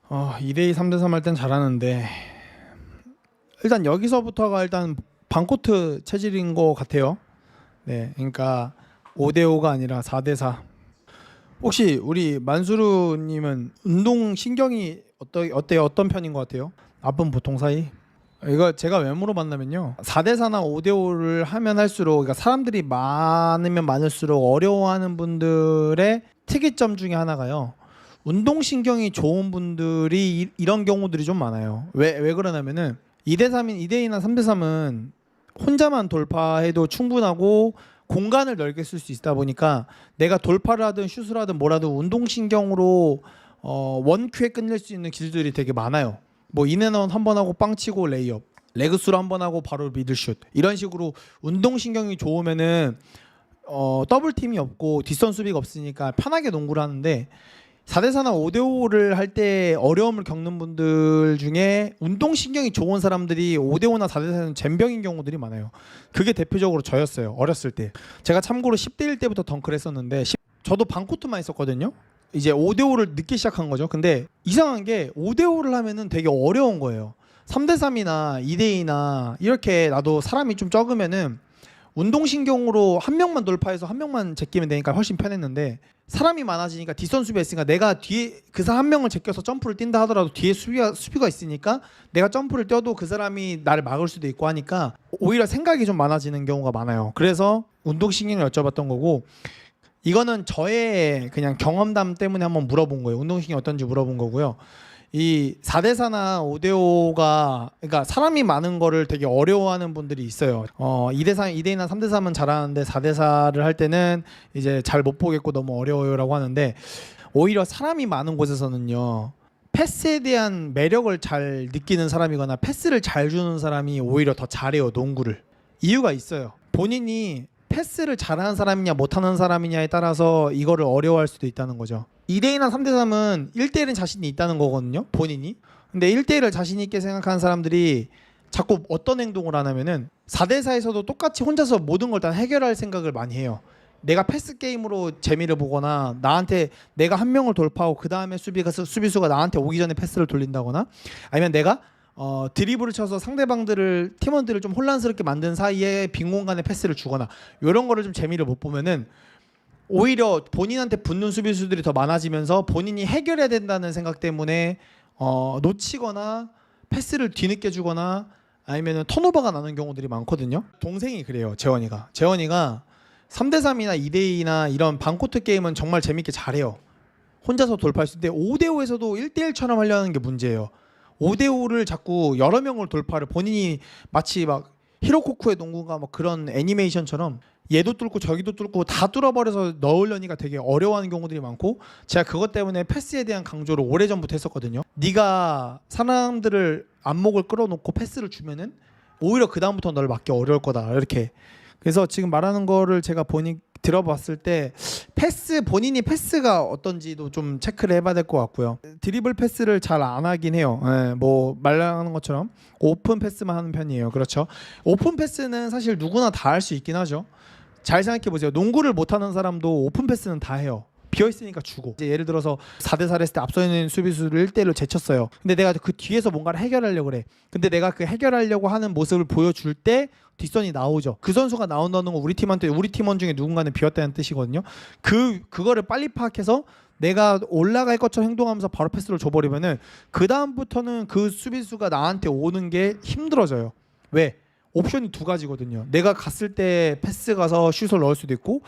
2대2 3대3 할 땐 잘하는데 일단 여기서부터가 일단 반코트 체질인 것 같아요. 네, 그러니까 5대5가 아니라 4대4. 혹시 우리 만수르님은 운동 신경이 어때요? 어떤 편인 것 같아요? 나쁜 보통 사이? 이거 제가 왜 물어봤냐면요, 4대4나 5대5를 하면 할수록, 그러니까 사람들이 많으면 많을수록 어려워하는 분들의 특이점 중에 하나가요, 운동신경이 좋은 분들이 이런 경우들이 좀 많아요. 왜 그러냐면은 2대3인 2대2나 3대3은 혼자만 돌파해도 충분하고 공간을 넓게 쓸 수 있다 보니까 내가 돌파를 하든 슛을 하든 뭐라든 운동신경으로 원큐에 끝낼 수 있는 길들이 되게 많아요. 뭐 인앤아웃 한 번 하고 빵 치고 레이업, 레그스로 한 번 하고 바로 미들슛, 이런 식으로 운동신경이 좋으면은 더블 팀이 없고 뒷선 수비가 없으니까 편하게 농구를 하는데, 4대4나 5대5를 할 때 어려움을 겪는 분들 중에 운동신경이 좋은 사람들이 5대5나 4대4는 젬병인 경우들이 많아요. 그게 대표적으로 저였어요. 어렸을 때 제가 참고로 10대1 때부터 덩크를 했었는데, 저도 반코트만 했었거든요. 이제 5대5를 늦게 시작한 거죠. 근데 이상한 게 5대5를 하면은 되게 어려운 거예요. 3대3이나 2대2나 이렇게 나도 사람이 좀 적으면은 운동신경으로 한 명만 돌파해서 한 명만 제끼면 되니까 훨씬 편했는데, 사람이 많아지니까 뒷선 수비가 있으니까 내가 뒤에 그 사람 한 명을 제껴서 점프를 뛴다 하더라도 뒤에 수비가 있으니까 내가 점프를 뛰어도 그 사람이 나를 막을 수도 있고 하니까 오히려 생각이 좀 많아지는 경우가 많아요. 그래서 운동신경을 여쭤봤던 거고, 이거는 저의 그냥 경험담 때문에 한번 물어본 거예요. 운동신경이 어떤지 물어본 거고요. 이 4대4나 5대5가, 그러니까 사람이 많은 거를 되게 어려워하는 분들이 있어요. 2대4, 2대2나 3대3은 잘하는데 4대4를 할 때는 이제 잘 못 보겠고 너무 어려워요라고 하는데, 오히려 사람이 많은 곳에서는요, 패스에 대한 매력을 잘 느끼는 사람이거나 패스를 잘 주는 사람이 오히려 더 잘해요, 농구를. 이유가 있어요. 본인이 패스를 잘하는 사람이냐 못하는 사람이냐에 따라서 이거를 어려워할 수도 있다는 거죠. 2대2나 3대3은 1대1은 자신이 있다는 거거든요, 본인이. 근데 1대1을 자신 있게 생각하는 사람들이 자꾸 어떤 행동을 하냐면은 4대4에서도 똑같이 혼자서 모든 걸 다 해결할 생각을 많이 해요. 내가 패스 게임으로 재미를 보거나, 나한테 내가 한 명을 돌파하고 그 다음에 수비수가 나한테 오기 전에 패스를 돌린다거나, 아니면 내가 드리블을 쳐서 상대방들을, 팀원들을 좀 혼란스럽게 만든 사이에 빈 공간에 패스를 주거나, 이런 거를 좀 재미를 못 보면은 오히려 본인한테 붙는 수비수들이 더 많아지면서 본인이 해결해야 된다는 생각 때문에 놓치거나 패스를 뒤늦게 주거나 아니면 턴오버가 나는 경우들이 많거든요. 동생이 그래요. 재원이가 3대3이나 2대2나 이런 반코트 게임은 정말 재밌게 잘해요. 혼자서 돌파할 수 있는데 5대5에서도 1대1처럼 하려는 게 문제예요. 5대5를 자꾸 여러 명을 돌파를, 본인이 마치 막 히로코쿠의 농구가 막 그런 애니메이션처럼 얘도 뚫고 저기도 뚫고 다 뚫어버려서 넣으려니까 되게 어려워하는 경우들이 많고, 제가 그것 때문에 패스에 대한 강조를 오래전부터 했었거든요. 네가 사람들을 안목을 끌어놓고 패스를 주면은 오히려 그 다음부터 널 막기 어려울 거다, 이렇게. 그래서 지금 말하는 거를 제가 들어봤을 때 본인이 패스가 어떤지도 좀 체크를 해봐야 될 것 같고요. 드리블 패스를 잘 안 하긴 해요. 뭐 말하는 것처럼 오픈 패스만 하는 편이에요. 그렇죠. 오픈 패스는 사실 누구나 다 할 수 있긴 하죠. 잘 생각해 보세요. 농구를 못하는 사람도 오픈 패스는 다 해요. 비어있으니까 주고. 이제 예를 들어서 4대4를 했을 때 앞서 있는 수비수를 1대1로 제쳤어요. 근데 내가 그 뒤에서 뭔가를 해결하려고 그래. 근데 내가 그 해결하려고 하는 모습을 보여줄 때 뒷선이 나오죠. 그 선수가 나온다는 건 우리 팀원 중에 누군가는 비었다는 뜻이거든요. 그거를 빨리 파악해서 내가 올라갈 것처럼 행동하면서 바로 패스를 줘버리면은 그 다음부터는 그 수비수가 나한테 오는 게 힘들어져요. 왜? 옵션이 두 가지거든요. 내가 갔을 때 패스 가서 슛을 넣을 수도 있고,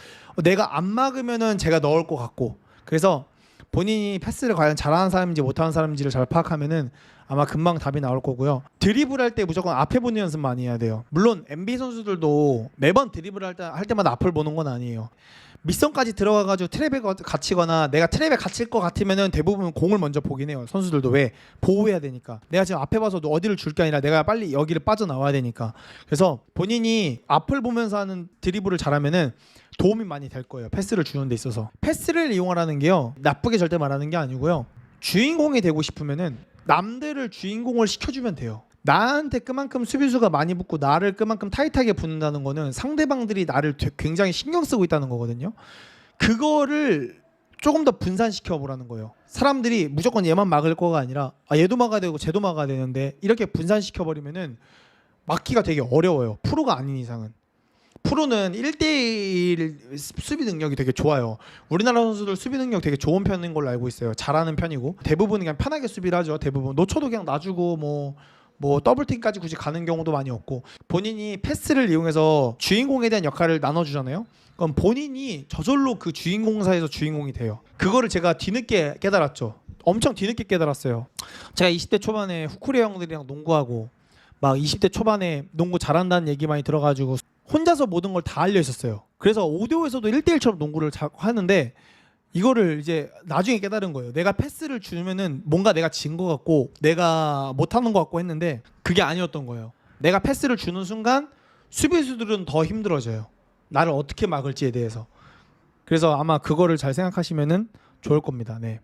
내가 안 막으면은 제가 넣을 것 같고. 그래서 본인이 패스를 과연 잘하는 사람인지 못하는 사람인지를 잘 파악하면은 아마 금방 답이 나올 거고요. 드리블 할 때 무조건 앞에 보는 연습 많이 해야 돼요. 물론 NBA 선수들도 매번 드리블 할 때마다 앞을 보는 건 아니에요. 밑선까지 들어가가지고 트랩에 갇히거나 내가 트랩에 갇힐 것 같으면은 대부분 공을 먼저 보긴 해요. 선수들도. 왜? 보호해야 되니까. 내가 지금 앞에 봐서 어디를 줄 게 아니라 내가 빨리 여기를 빠져나와야 되니까. 그래서 본인이 앞을 보면서 하는 드리블을 잘하면은 도움이 많이 될 거예요. 패스를 주는 데 있어서. 패스를 이용하라는 게요, 나쁘게 절대 말하는 게 아니고요, 주인공이 되고 싶으면은 남들을 주인공을 시켜주면 돼요. 나한테 그만큼 수비수가 많이 붙고 나를 그만큼 타이트하게 붙는다는 거는 상대방들이 나를 굉장히 신경 쓰고 있다는 거거든요. 그거를 조금 더 분산시켜 보라는 거예요. 사람들이 무조건 얘만 막을 거가 아니라 얘도 막아야 되고 쟤도 막아야 되는데 이렇게 분산시켜 버리면은 막기가 되게 어려워요. 프로가 아닌 이상은. 프로는 1대1 수비 능력이 되게 좋아요. 우리나라 선수들 수비 능력 되게 좋은 편인 걸로 알고 있어요. 잘하는 편이고 대부분 그냥 편하게 수비를 하죠. 대부분 놓쳐도 그냥 놔주고 뭐 더블팀까지 굳이 가는 경우도 많이 없고 본인이 패스를 이용해서 주인공에 대한 역할을 나눠주잖아요. 그럼 본인이 저절로 그 주인공사에서 주인공이 돼요. 그거를 제가 뒤늦게 깨달았죠. 엄청 뒤늦게 깨달았어요. 제가 20대 초반에 후쿠리 형들이랑 농구하고 막 20대 초반에 농구 잘한다는 얘기 많이 들어가지고 혼자서 모든 걸 다 알려 있었어요. 그래서 5대5에서도 1대1처럼 농구를 하는데 이거를 이제 나중에 깨달은 거예요. 내가 패스를 주면은 뭔가 내가 진 것 같고 내가 못하는 것 같고 했는데 그게 아니었던 거예요. 내가 패스를 주는 순간 수비수들은 더 힘들어져요. 나를 어떻게 막을지에 대해서. 그래서 아마 그거를 잘 생각하시면은 좋을 겁니다. 네.